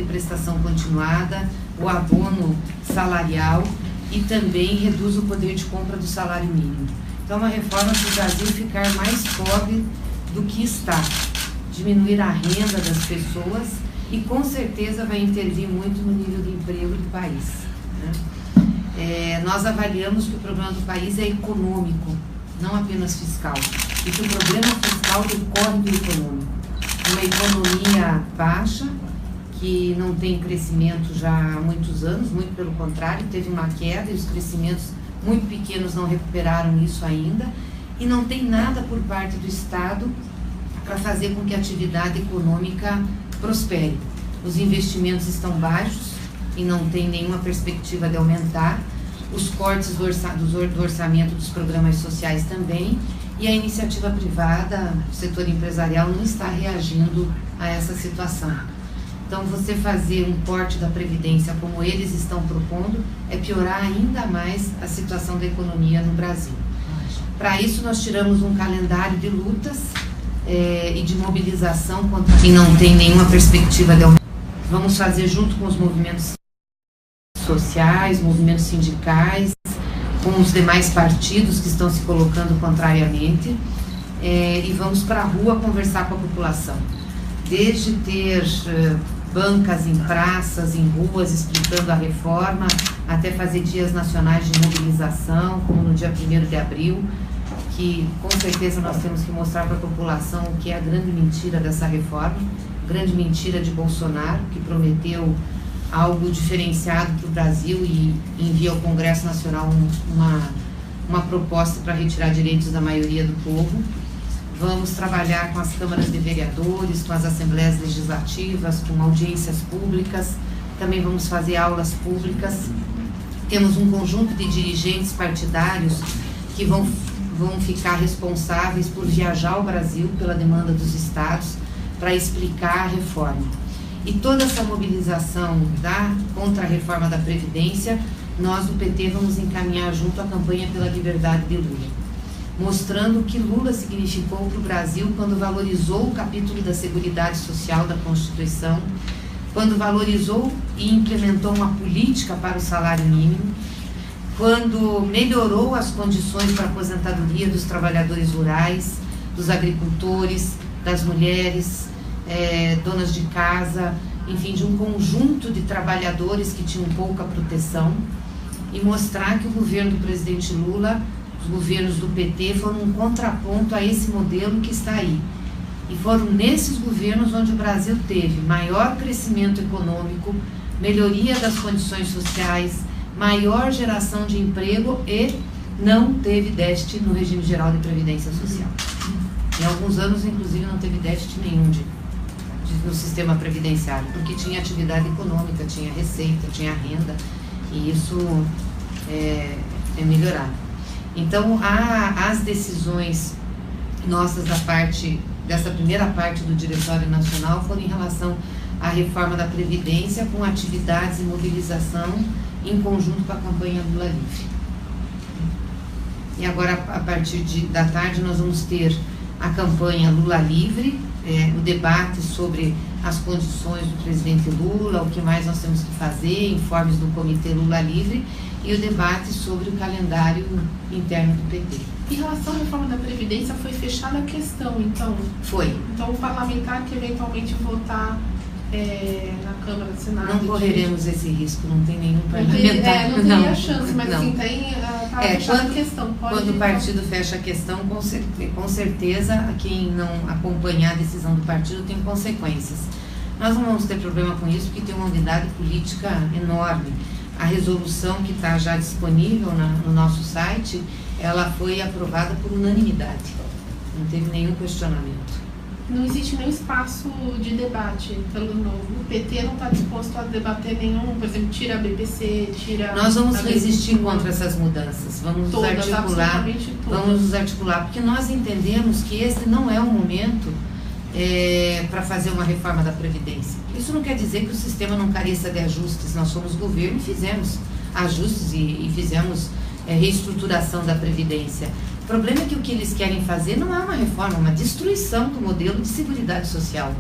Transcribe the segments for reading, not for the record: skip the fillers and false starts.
prestação continuada, o abono salarial e também reduz o poder de compra do salário mínimo. Então, é uma reforma para o Brasil ficar mais pobre do que está, diminuir a renda das pessoas e, com certeza, vai intervir muito no nível de emprego do país, né? Nós avaliamos que o problema do país é econômico, não apenas fiscal, e que o problema fiscal decorre do econômico. Uma economia baixa, que não tem crescimento já há muitos anos, muito pelo contrário, teve uma queda e os crescimentos muito pequenos não recuperaram isso ainda, e não tem nada por parte do Estado para fazer com que a atividade econômica prospere. Os investimentos estão baixos e não tem nenhuma perspectiva de aumentar, os cortes do orçamento dos programas sociais também, e a iniciativa privada, o setor empresarial, não está reagindo a essa situação. Então, você fazer um corte da Previdência como eles estão propondo é piorar ainda mais a situação da economia no Brasil. Para isso, nós tiramos um calendário de lutas e de mobilização contra quem não tem nenhuma perspectiva de aumento. Vamos fazer junto com os movimentos sociais, movimentos sindicais, com os demais partidos que estão se colocando contrariamente, e vamos para a rua conversar com a população. Desde ter bancas em praças, em ruas, explicando a reforma, até fazer dias nacionais de mobilização, como no dia 1º de abril, que com certeza nós temos que mostrar para a população o que é a grande mentira dessa reforma, grande mentira de Bolsonaro, que prometeu algo diferenciado para o Brasil e envia ao Congresso Nacional uma proposta para retirar direitos da maioria do povo. Vamos trabalhar com as câmaras de vereadores, com as assembleias legislativas, com audiências públicas, também vamos fazer aulas públicas. Temos um conjunto de dirigentes partidários que vão ficar responsáveis por viajar ao Brasil pela demanda dos estados para explicar a reforma. E toda essa mobilização contra a reforma da Previdência, nós do PT vamos encaminhar junto à campanha pela liberdade de Lula, mostrando o que Lula significou para o Brasil quando valorizou o capítulo da Seguridade Social da Constituição, quando valorizou e implementou uma política para o salário mínimo, quando melhorou as condições para a aposentadoria dos trabalhadores rurais, dos agricultores, das mulheres, donas de casa, enfim, de um conjunto de trabalhadores que tinham pouca proteção, e mostrar que o governo do presidente Lula, os governos do PT, foram um contraponto a esse modelo que está aí. E foram nesses governos onde o Brasil teve maior crescimento econômico, melhoria das condições sociais, maior geração de emprego e não teve déficit no regime geral de previdência social. Em alguns anos, inclusive, não teve déficit nenhum no sistema previdenciário, porque tinha atividade econômica, tinha receita, tinha renda, e isso é melhorado. Então, as decisões nossas dessa primeira parte do Diretório Nacional foram em relação à reforma da Previdência, com atividades e mobilização em conjunto com a campanha Lula Livre. E agora, a partir da tarde, nós vamos ter a campanha Lula Livre, o debate sobre as condições do presidente Lula, o que mais nós temos que fazer, informes do Comitê Lula Livre, e o debate sobre o calendário interno do PT. Em relação à reforma da Previdência, foi fechada a questão, então? Foi. Então, o parlamentar que eventualmente votar na Câmara do Senado... Não correremos esse risco, não tem nenhum parlamentar. Não teria chance, mas assim, está fechada a questão. Quando o partido fecha a questão, com certeza, quem não acompanhar a decisão do partido tem consequências. Nós não vamos ter problema com isso, porque tem uma unidade política enorme. A resolução que está já disponível no nosso site, ela foi aprovada por unanimidade. Não teve nenhum questionamento. Não existe nenhum espaço de debate pelo novo. O PT não está disposto a debater nenhum, por exemplo, tira a BPC, tira... Nós vamos resistir contra essas mudanças, vamos nos articular, porque nós entendemos que esse não é o momento para fazer uma reforma da Previdência. Isso não quer dizer que o sistema não careça de ajustes. Nós somos governo e fizemos ajustes e fizemos reestruturação da Previdência. O problema é que o que eles querem fazer não é uma reforma, é uma destruição do modelo de seguridade social.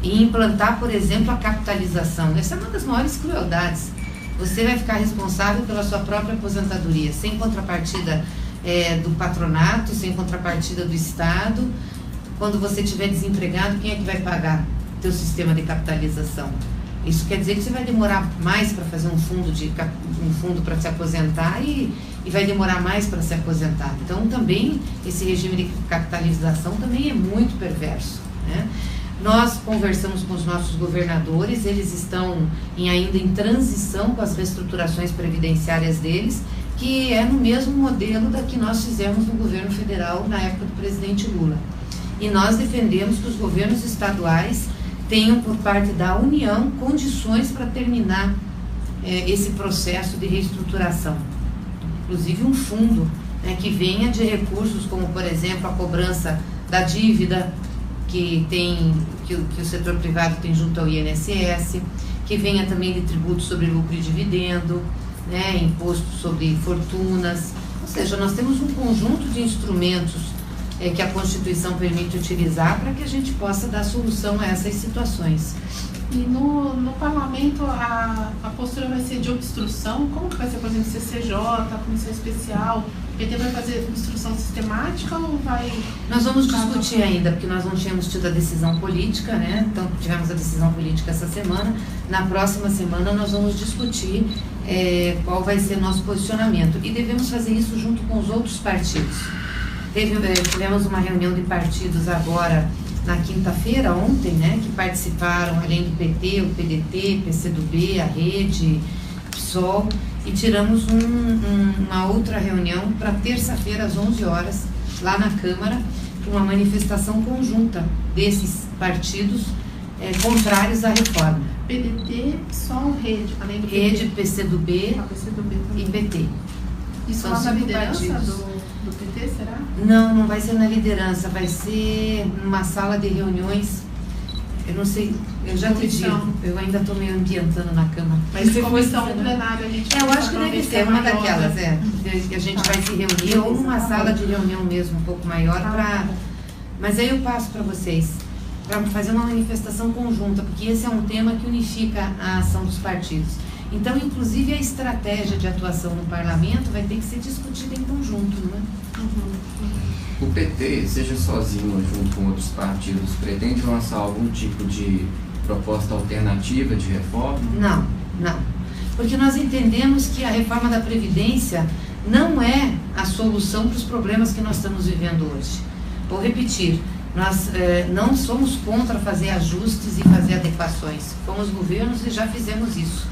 e implantar, por exemplo, a capitalização. Essa é uma das maiores crueldades. Você vai ficar responsável pela sua própria aposentadoria, sem contrapartida do patronato, sem contrapartida do Estado. Quando você estiver desempregado, quem é que vai pagar o teu sistema de capitalização? Isso quer dizer que você vai demorar mais para fazer um fundo para se aposentar e vai demorar mais para se aposentar. Então, também, esse regime de capitalização também é muito perverso, né? Nós conversamos com os nossos governadores, eles estão ainda em transição com as reestruturações previdenciárias deles, que é no mesmo modelo da que nós fizemos no governo federal na época do presidente Lula. E nós defendemos que os governos estaduais tenham, por parte da União, condições para terminar esse processo de reestruturação. Inclusive um fundo, né, que venha de recursos como, por exemplo, a cobrança da dívida que o setor privado tem junto ao INSS, que venha também de tributo sobre lucro e dividendo, né, imposto sobre fortunas. Ou seja, nós temos um conjunto de instrumentos que a Constituição permite utilizar para que a gente possa dar solução a essas situações. E no parlamento a postura vai ser de obstrução? Como que vai ser, por exemplo, CCJ, a Comissão Especial? O PT vai fazer obstrução sistemática ou vai... Nós vamos discutir ainda, porque nós não tínhamos tido a decisão política, né? Então tivemos a decisão política essa semana. Na próxima semana nós vamos discutir qual vai ser nosso posicionamento. E devemos fazer isso junto com os outros partidos. Tivemos uma reunião de partidos agora na quinta-feira, ontem, né, que participaram, além do PT, o PDT, PCdoB, a Rede, PSOL, e tiramos uma outra reunião para terça-feira, às 11 horas, lá na Câmara, uma manifestação conjunta desses partidos contrários à reforma. PDT, PSOL, Rede, além do PT. Rede, PCdoB, e PT. Isso lá na liderança do PT, será? Não, não vai ser na liderança, vai ser numa sala de reuniões, eu não sei, eu já te digo, eu ainda estou meio ambientando na Câmara. Vai ser comissão plenária, a gente eu acho que deve ser uma daquelas, que a gente vai se reunir, ou numa sala de reunião mesmo, um pouco maior, mas aí eu passo para vocês, para fazer uma manifestação conjunta, porque esse é um tema que unifica a ação dos partidos. Então, inclusive, a estratégia de atuação no parlamento vai ter que ser discutida em conjunto, não é? O PT, seja sozinho ou junto com outros partidos, pretende lançar algum tipo de proposta alternativa de reforma? Não, não. Porque nós entendemos que a reforma da Previdência não é a solução para os problemas que nós estamos vivendo hoje. Vou repetir, nós não somos contra fazer ajustes e fazer adequações. Fomos governos e já fizemos isso.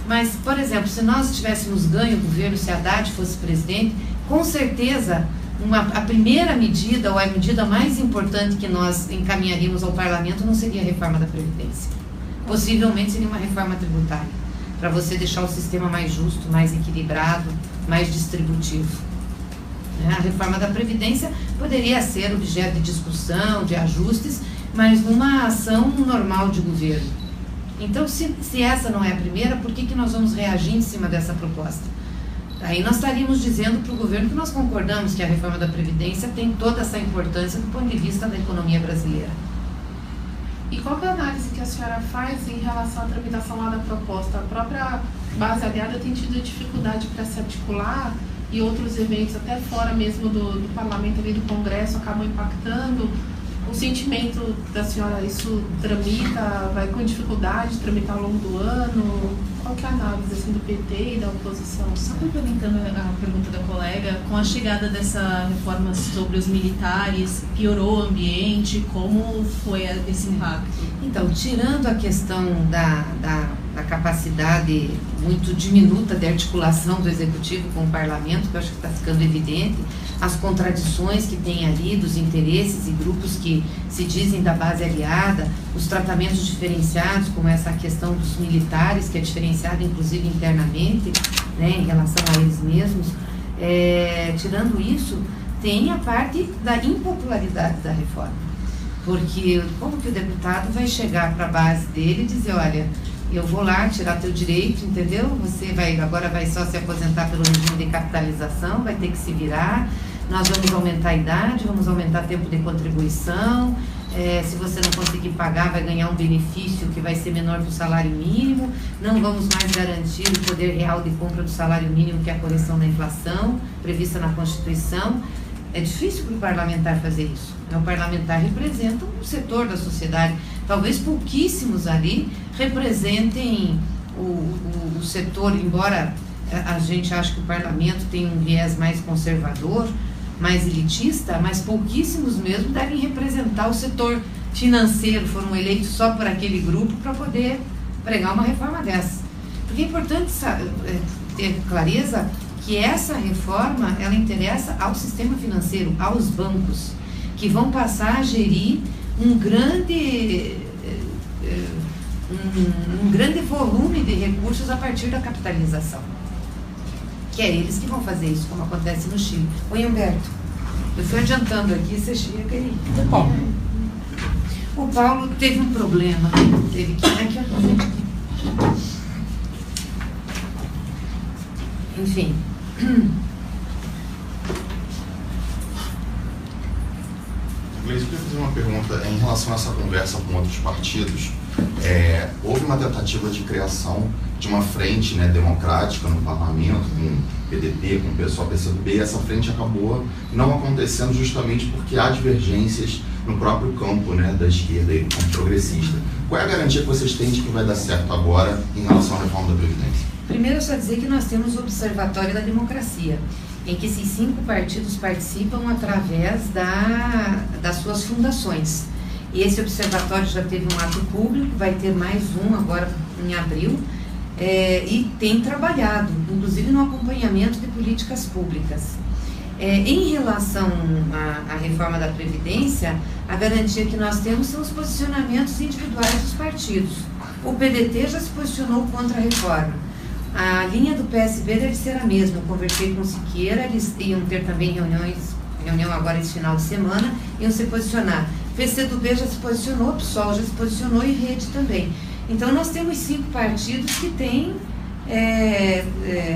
Mas, por exemplo, se nós tivéssemos ganho o governo, se Haddad fosse presidente, com certeza a primeira medida, ou a medida mais importante que nós encaminharíamos ao parlamento não seria a reforma da Previdência. Possivelmente seria uma reforma tributária, para você deixar o sistema mais justo, mais equilibrado, mais distributivo. A reforma da Previdência poderia ser objeto de discussão, de ajustes, mas numa ação normal de governo. Então, se essa não é a primeira, por que nós vamos reagir em cima dessa proposta? Aí nós estaríamos dizendo para o governo que nós concordamos que a reforma da Previdência tem toda essa importância do ponto de vista da economia brasileira. E qual é a análise que a senhora faz em relação à tramitação lá da proposta? A própria base aliada tem tido dificuldade para se articular e outros eventos, até fora mesmo do parlamento, ali do Congresso, acabam impactando. O sentimento da senhora, isso tramita, vai com dificuldade de tramitar ao longo do ano? Qual que é a análise assim, do PT e da oposição? Só complementando a pergunta da colega, com a chegada dessa reforma sobre os militares, piorou o ambiente? Como foi esse impacto? Então, tirando a questão da capacidade muito diminuta de articulação do Executivo com o Parlamento, que eu acho que está ficando evidente, as contradições que tem ali dos interesses e grupos que se dizem da base aliada, os tratamentos diferenciados, como essa questão dos militares, que é diferenciada inclusive internamente, né, em relação a eles mesmos. Tirando isso, tem a parte da impopularidade da reforma, porque como que o deputado vai chegar para a base dele e dizer, olha, eu vou lá tirar teu direito, entendeu? Você agora vai só se aposentar pelo regime de capitalização, vai ter que se virar, nós vamos aumentar a idade, vamos aumentar o tempo de contribuição, se você não conseguir pagar, vai ganhar um benefício que vai ser menor que o salário mínimo, não vamos mais garantir o poder real de compra do salário mínimo, que é a correção da inflação, prevista na Constituição. É difícil para o parlamentar fazer isso. O parlamentar representa um setor da sociedade. Talvez pouquíssimos ali representem o setor, embora a gente ache que o parlamento tem um viés mais conservador, mais elitista, mas pouquíssimos mesmo devem representar o setor financeiro, foram eleitos só por aquele grupo para poder pregar uma reforma dessa. Porque é importante ter clareza que essa reforma, ela interessa ao sistema financeiro, aos bancos, que vão passar a gerir um grande volume de recursos a partir da capitalização. Que é eles que vão fazer isso, como acontece no Chile. Oi, Humberto, eu fui adiantando aqui, você chega aí. O Paulo teve um problema, teve que... Enfim. Gleice, eu queria fazer uma pergunta em relação a essa conversa com outros partidos. Houve uma tentativa de criação de uma frente, né, democrática no parlamento, com o PDT, com o pessoal PCdoB, e essa frente acabou não acontecendo justamente porque há divergências no próprio campo, né, da esquerda e do campo progressista. Qual é a garantia que vocês têm de que vai dar certo agora em relação à reforma da Previdência? Primeiro, só dizer que nós temos o Observatório da Democracia, em que esses 5 partidos participam através das suas fundações. E esse observatório já teve um ato público, vai ter mais um agora em abril, e tem trabalhado, inclusive no acompanhamento de políticas públicas. Em relação à reforma da Previdência, a garantia que nós temos são os posicionamentos individuais dos partidos. O PDT já se posicionou contra a reforma. A linha do PSB deve ser a mesma. Eu conversei com o Siqueira, eles iam ter também reunião agora esse final de semana, iam se posicionar. PCdoB já se posicionou, PSOL já se posicionou e Rede também. Então nós temos 5 partidos que têm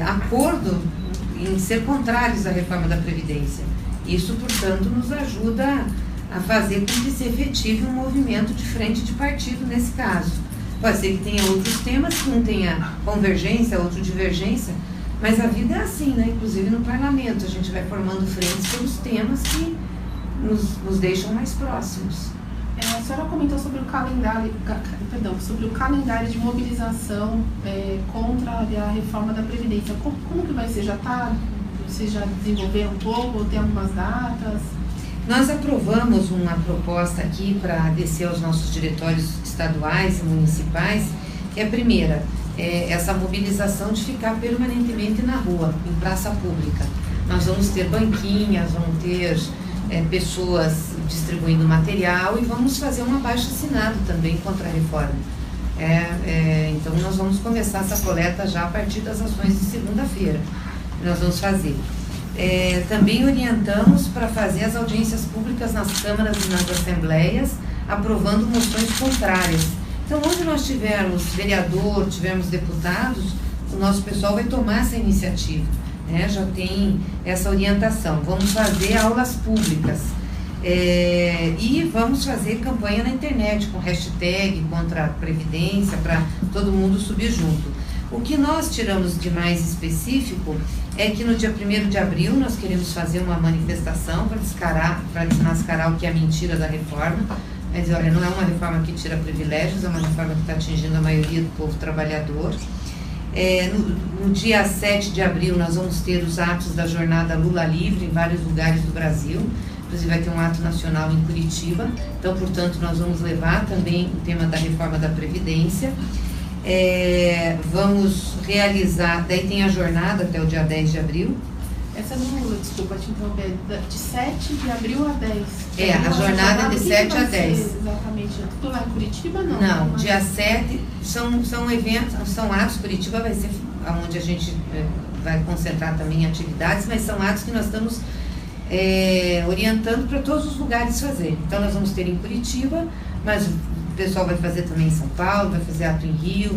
acordo em ser contrários à reforma da Previdência. Isso, portanto, nos ajuda a fazer com que se efetive um movimento de frente de partido nesse caso. Pode ser que tenha outros temas, que um tenha convergência, outro divergência, mas a vida é assim, né? Inclusive no parlamento, a gente vai formando frentes pelos temas que nos deixam mais próximos. A senhora comentou sobre o calendário, de mobilização contra a reforma da Previdência. Como que vai ser? Vocês já desenvolveram um pouco? Tem algumas datas? Nós aprovamos uma proposta aqui para descer aos nossos diretórios estaduais e municipais, que é a primeira, essa mobilização de ficar permanentemente na rua, em praça pública. Nós vamos ter banquinhas, vamos ter pessoas distribuindo material e vamos fazer um abaixo-assinado também contra a reforma. Então nós vamos começar essa coleta já a partir das ações de segunda-feira. Nós vamos fazer. Também orientamos para fazer as audiências públicas nas câmaras e nas assembleias, aprovando moções contrárias. Então, onde nós tivermos vereador, tivermos deputados, o nosso pessoal vai tomar essa iniciativa, né? Já tem essa orientação. Vamos fazer aulas públicas e vamos fazer campanha na internet com hashtag contra a Previdência, para todo mundo subir junto. O que nós tiramos de mais específico é que no dia 1º de abril nós queremos fazer uma manifestação para desmascarar o que é a mentira da reforma. Mas olha, não é uma reforma que tira privilégios, é uma reforma que está atingindo a maioria do povo trabalhador. No dia 7 de abril nós vamos ter os atos da jornada Lula Livre em vários lugares do Brasil. Inclusive vai ter um ato nacional em Curitiba. Então, portanto, nós vamos levar também o tema da reforma da Previdência. Vamos realizar, daí tem a jornada até o dia 10 de abril. Essa não, desculpa te interromper, de 7 de abril a 10. A jornada é de 7 a 10. Exatamente. Tudo lá em Curitiba, não? Não, dia 7 são eventos, são atos. Curitiba vai ser onde a gente vai concentrar também atividades, mas são atos que nós estamos orientando para todos os lugares fazer. Então nós vamos ter em Curitiba, mas o pessoal vai fazer também em São Paulo, vai fazer ato em Rio.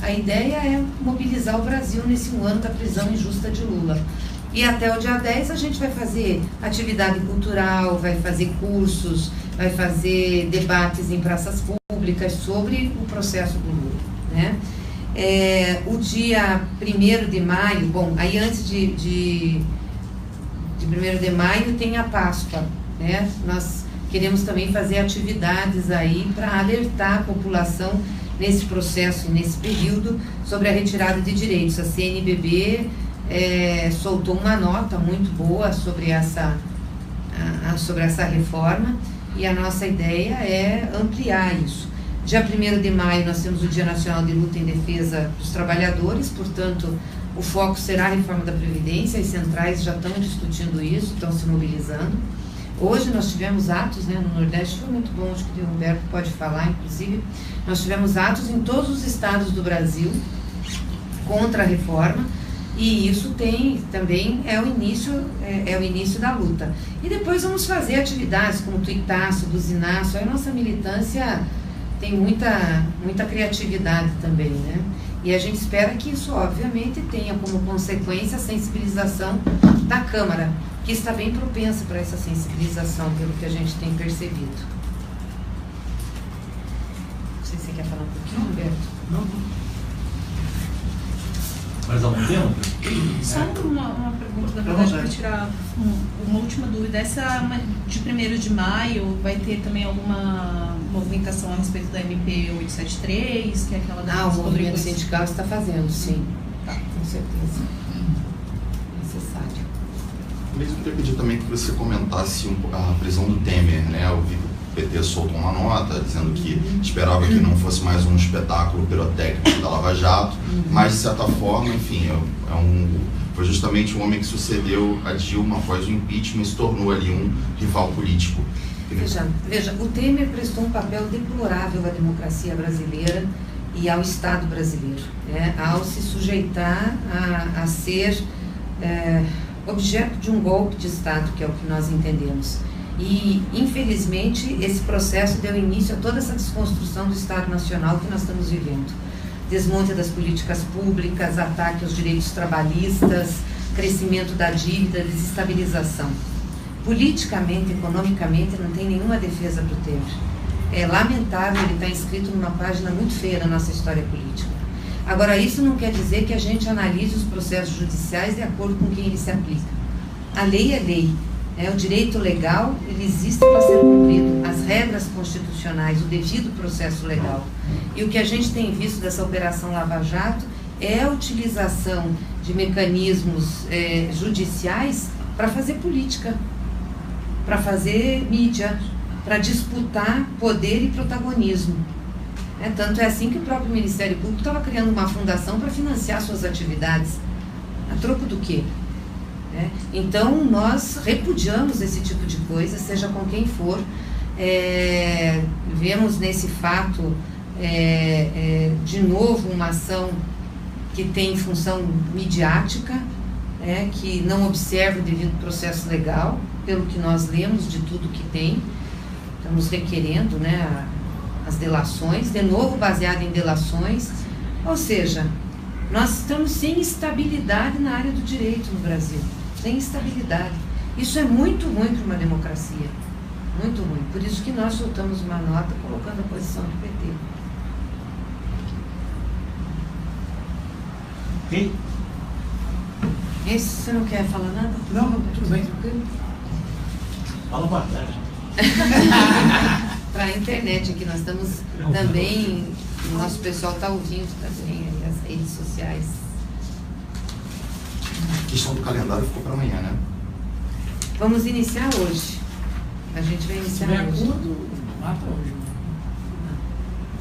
A ideia é mobilizar o Brasil nesse ano da prisão injusta de Lula. E até o dia 10 a gente vai fazer atividade cultural, vai fazer cursos, vai fazer debates em praças públicas sobre o processo do Lula, né? O dia 1º de maio, bom, aí antes de 1º de maio tem a Páscoa, né? Nós queremos também fazer atividades aí para alertar a população nesse processo e nesse período sobre a retirada de direitos. A CNBB soltou uma nota muito boa sobre essa reforma e a nossa ideia é ampliar isso. Dia 1º de maio nós temos o Dia Nacional de Luta em Defesa dos Trabalhadores, portanto, o foco será a reforma da Previdência, as centrais já estão discutindo isso, estão se mobilizando. Hoje nós tivemos atos, né, no Nordeste, foi muito bom, acho que o Humberto pode falar, inclusive, nós tivemos atos em todos os estados do Brasil contra a reforma, e isso também é o início da luta. E depois vamos fazer atividades como tuitaço, buzinaço, a nossa militância tem muita criatividade também, né? E a gente espera que isso, obviamente, tenha como consequência a sensibilização da Câmara, que está bem propensa para essa sensibilização, pelo que a gente tem percebido. Não sei se você quer falar um pouquinho, Roberto? Não. Mais algum tema? Só uma pergunta, na verdade, para tirar uma última dúvida. Essa de 1º de maio vai ter também alguma movimentação a respeito da MP 873, que é aquela da... O movimento sindical está fazendo, sim. Tá, com certeza. Necessário. Eu queria pedir também que você comentasse a prisão do Temer, né? Eu vi que o PT soltou uma nota dizendo que esperava que não fosse mais um espetáculo pirotécnico da Lava Jato, mas de certa forma, enfim, foi justamente o homem que sucedeu a Dilma após o impeachment e se tornou ali um rival político. Veja, o Temer prestou um papel deplorável à democracia brasileira e ao Estado brasileiro, né? Ao se sujeitar a ser objeto de um golpe de Estado, que é o que nós entendemos. E, infelizmente, esse processo deu início a toda essa desconstrução do Estado Nacional que nós estamos vivendo. Desmonte das políticas públicas, ataque aos direitos trabalhistas, crescimento da dívida, desestabilização. Politicamente, economicamente, não tem nenhuma defesa para o Temer. É lamentável, ele está inscrito numa página muito feia da nossa história política. Agora, isso não quer dizer que a gente analise os processos judiciais de acordo com quem ele se aplica. A lei é lei. O direito legal, ele existe para ser cumprido. As regras constitucionais, o devido processo legal. E o que a gente tem visto dessa Operação Lava Jato é a utilização de mecanismos judiciais para fazer política, para fazer mídia, para disputar poder e protagonismo. Tanto é assim que o próprio Ministério Público estava criando uma fundação para financiar suas atividades. A troco do quê? Então, nós repudiamos esse tipo de coisa, seja com quem for. Vemos nesse fato, de novo, uma ação que tem função midiática, que não observa o devido processo legal, pelo que nós lemos de tudo que tem. Estamos requerendo, as delações, de novo baseado em delações, ou seja, nós estamos sem estabilidade na área do direito no Brasil, sem estabilidade. Isso é muito ruim para uma democracia, muito ruim. Por isso que nós soltamos uma nota colocando a posição do PT. Ok? Esse, você não quer falar nada? Não, tudo bem. Fala boa tarde. Para a internet aqui, nós estamos também, o nosso pessoal está ouvindo também aí, as redes sociais. A questão do calendário ficou para amanhã, né? Vamos iniciar hoje. A gente vai iniciar hoje. Mata hoje.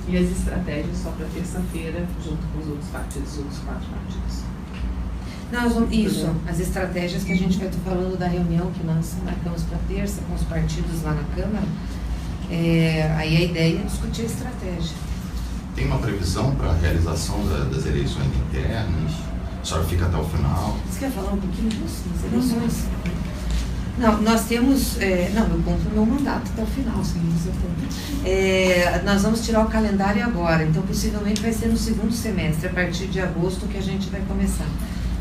E as estratégias só para terça-feira, junto com os outros partidos, os outros 4 partidos. Isso, as estratégias que a gente vai estar falando da reunião que nós marcamos para terça com os partidos lá na Câmara. Aí a ideia é discutir a estratégia. Tem uma previsão para a realização das eleições internas? A senhora fica até o final? Você quer falar um pouquinho disso, das eleições? Não, nós temos... eu cumpro o meu mandato até o final, sim. Nós vamos tirar o calendário agora, então possivelmente vai ser no segundo semestre, a partir de agosto que a gente vai começar.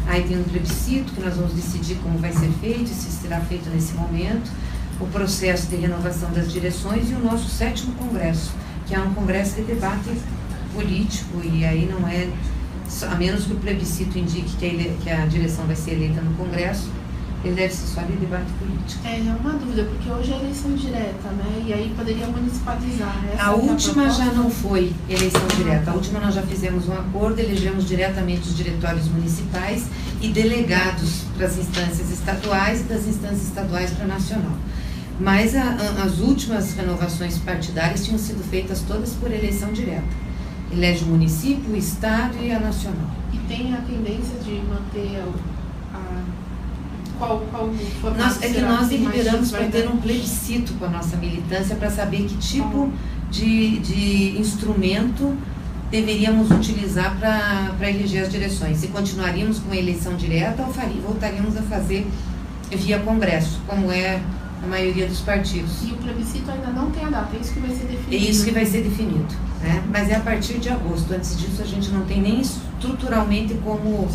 Aí tem um plebiscito que nós vamos decidir como vai ser feito, se será feito nesse momento. o processo de renovação das direções e o nosso 7º congresso, que é um congresso de debate político, e aí não é, a menos que o plebiscito indique que a direção vai ser eleita no congresso, ele deve ser só de debate político. É uma dúvida, porque hoje é eleição direta, né? E aí poderia municipalizar. A última já não foi eleição direta. A última nós já fizemos um acordo, elegemos diretamente os diretórios municipais e delegados para as instâncias estaduais e das instâncias estaduais para a nacional. Mas as últimas renovações partidárias tinham sido feitas todas por eleição direta. Elege o município, o estado e a nacional. E tem a tendência de manter qual formato É que nós deliberamos para ter um plebiscito com a nossa militância para saber que tipo de instrumento deveríamos utilizar para eleger as direções. Se continuaríamos com a eleição direta ou voltaríamos a fazer via congresso, como é a maioria dos partidos. E o plebiscito ainda não tem a data, é isso que vai ser definido? É isso que vai ser definido, né? Mas é a partir de agosto. Antes disso a gente não tem nem estruturalmente como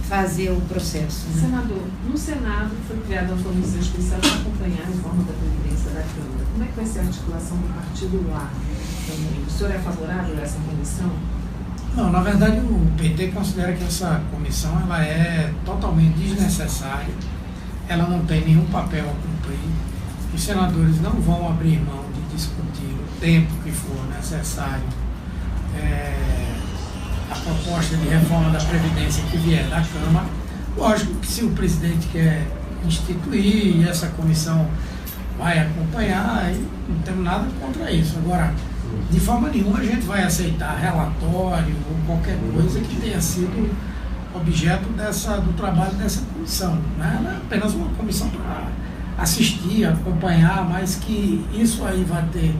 fazer o processo. Né? Senador, no Senado foi criada uma comissão especial para acompanhar a reforma da Previdência da Câmara. Como é que vai ser a articulação do partido lá também? O senhor é favorável a essa comissão? Não, na verdade o PT considera que essa comissão ela é totalmente desnecessária, ela não tem nenhum papel a cumprir, os senadores não vão abrir mão de discutir o tempo que for necessário a proposta de reforma da Previdência que vier da Câmara. Lógico que se o presidente quer instituir e essa comissão vai acompanhar, não temos nada contra isso. Agora, de forma nenhuma a gente vai aceitar relatório ou qualquer coisa que tenha sido objeto do trabalho dessa comissão. Né? Ela é apenas uma comissão para assistir, acompanhar, mas que isso aí vai ter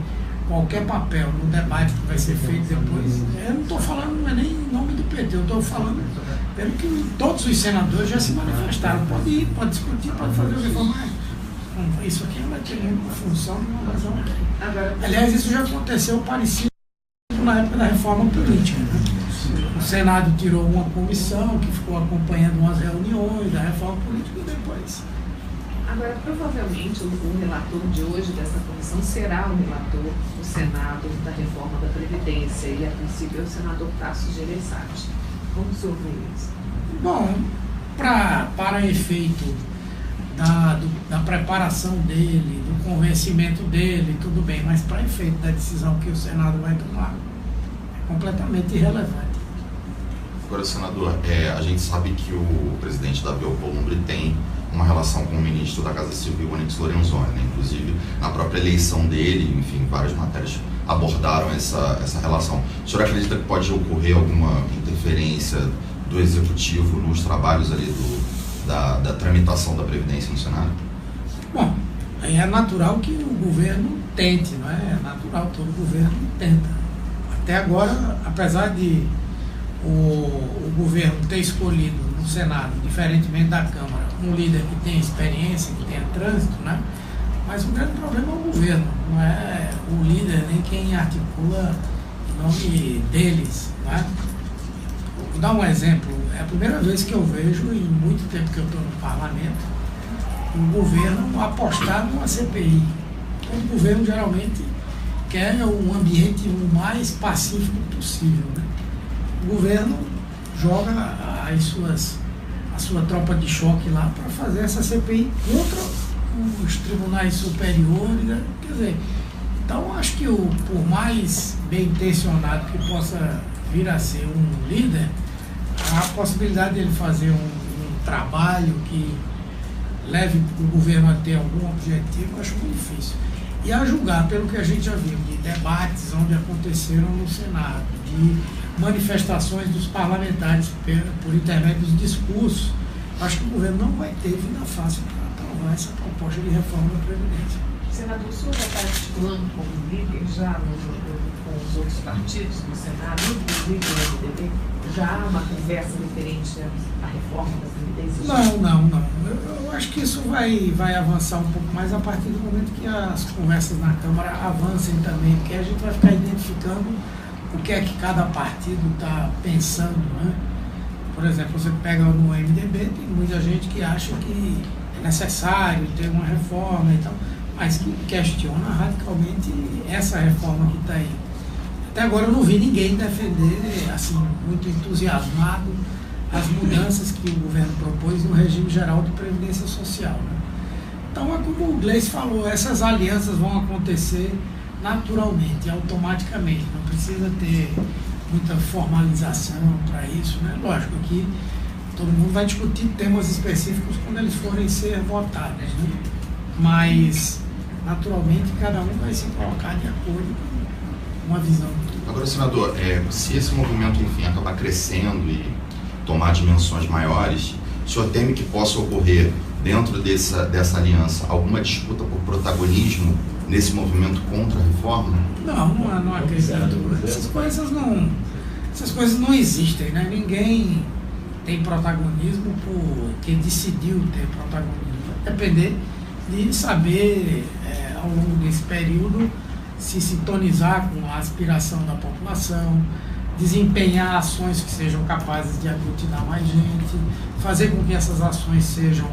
qualquer papel no debate que vai ser feito depois. Eu não estou falando, não é nem em nome do PT, eu estou falando pelo que todos os senadores já se manifestaram. Pode ir, pode discutir, pode fazer o que for mais. Isso aqui não vai ter nenhuma função, nenhuma razão. Aliás, isso já aconteceu parecido na época da reforma política. Né? O Senado tirou uma comissão que ficou acompanhando umas reuniões da reforma política e depois. Agora, provavelmente, o relator de hoje dessa comissão será o relator do Senado da reforma da Previdência e, a princípio, é o senador Tasso Gereissati. Como o senhor vê isso? Bom, para efeito da preparação dele, do convencimento dele, tudo bem, mas para efeito da decisão que o Senado vai tomar, é completamente irrelevante. Agora, senador, a gente sabe que o presidente Davi Alcolumbre tem uma relação com o ministro da Casa Civil, Onyx Lorenzoni, né? Inclusive, na própria eleição dele, enfim, várias matérias abordaram essa relação. O senhor acredita que pode ocorrer alguma interferência do Executivo nos trabalhos ali da tramitação da Previdência no Senado? Bom, é natural que o governo tente, não é? É natural, todo governo tenta. Até agora, apesar de o governo ter escolhido no Senado, diferentemente da Câmara, um líder que tenha experiência, que tenha trânsito, né? Mas o grande problema é o governo, não é o líder nem quem articula em nome deles, né? Vou dar um exemplo. É a primeira vez que eu vejo, em muito tempo que eu estou no parlamento, o governo apostar numa CPI. O governo geralmente quer um ambiente o mais pacífico possível, né? O governo joga a sua tropa de choque lá para fazer essa CPI contra os tribunais superiores, né? Quer dizer, então acho que por mais bem intencionado que possa vir a ser um líder, a possibilidade dele fazer um trabalho que leve o governo a ter algum objetivo, eu acho muito difícil. E a julgar pelo que a gente já viu, de debates onde aconteceram no Senado, de manifestações dos parlamentares por intermédio dos discursos, acho que o governo não vai ter vida fácil para aprovar essa proposta de reforma da Previdência. Senador, o senhor já está articulando como líder já com os outros partidos no Senado, inclusive o MDB? Já há uma conversa referente à reforma da Previdência? Não. Eu acho que isso vai avançar um pouco mais a partir do momento que as conversas na Câmara avancem também, porque a gente vai ficar identificando o que é que cada partido está pensando, né? Por exemplo, você pega no MDB, tem muita gente que acha que é necessário ter uma reforma e tal. mas que questiona radicalmente essa reforma que está aí. Até agora eu não vi ninguém defender, assim, muito entusiasmado as mudanças que o governo propôs no regime geral de previdência social, né? Então, é como o Gleice falou, essas alianças vão acontecer naturalmente, automaticamente, não precisa ter muita formalização para isso, né? Lógico que todo mundo vai discutir temas específicos quando eles forem ser votados, né? Mas, naturalmente, cada um vai se colocar de acordo com uma visão. Agora, senador, se esse movimento, enfim, acabar crescendo e tomar dimensões maiores, o senhor teme que possa ocorrer, dentro dessa aliança, alguma disputa por protagonismo nesse movimento contra a reforma? Não acredito. Essas coisas não existem, né? Ninguém tem protagonismo porque decidiu ter protagonismo. Vai depender de saber, ao longo desse período, se sintonizar com a aspiração da população, desempenhar ações que sejam capazes de aglutinar mais gente, fazer com que essas ações sejam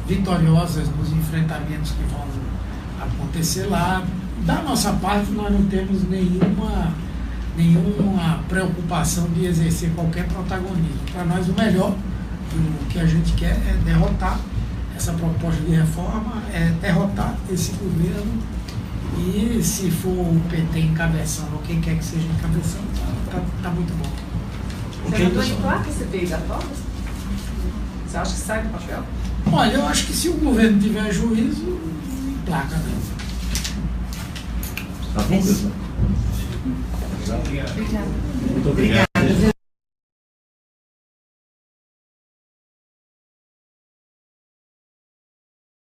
vitoriosas nos enfrentamentos que vão acontecer lá. Da nossa parte, nós não temos nenhuma preocupação de exercer qualquer protagonismo. Para nós, o melhor, o que a gente quer é derrotar essa proposta de reforma, é derrotar esse governo, e se for o PT encabeçando, ou quem quer que seja encabeçando, tá muito bom. Senador, emplaca esse CPI da Toga? Você acha que sai do papel? Olha, eu acho que se o governo tiver juízo, emplaca mesmo. Tá bom, pessoal? Obrigada. Muito obrigado.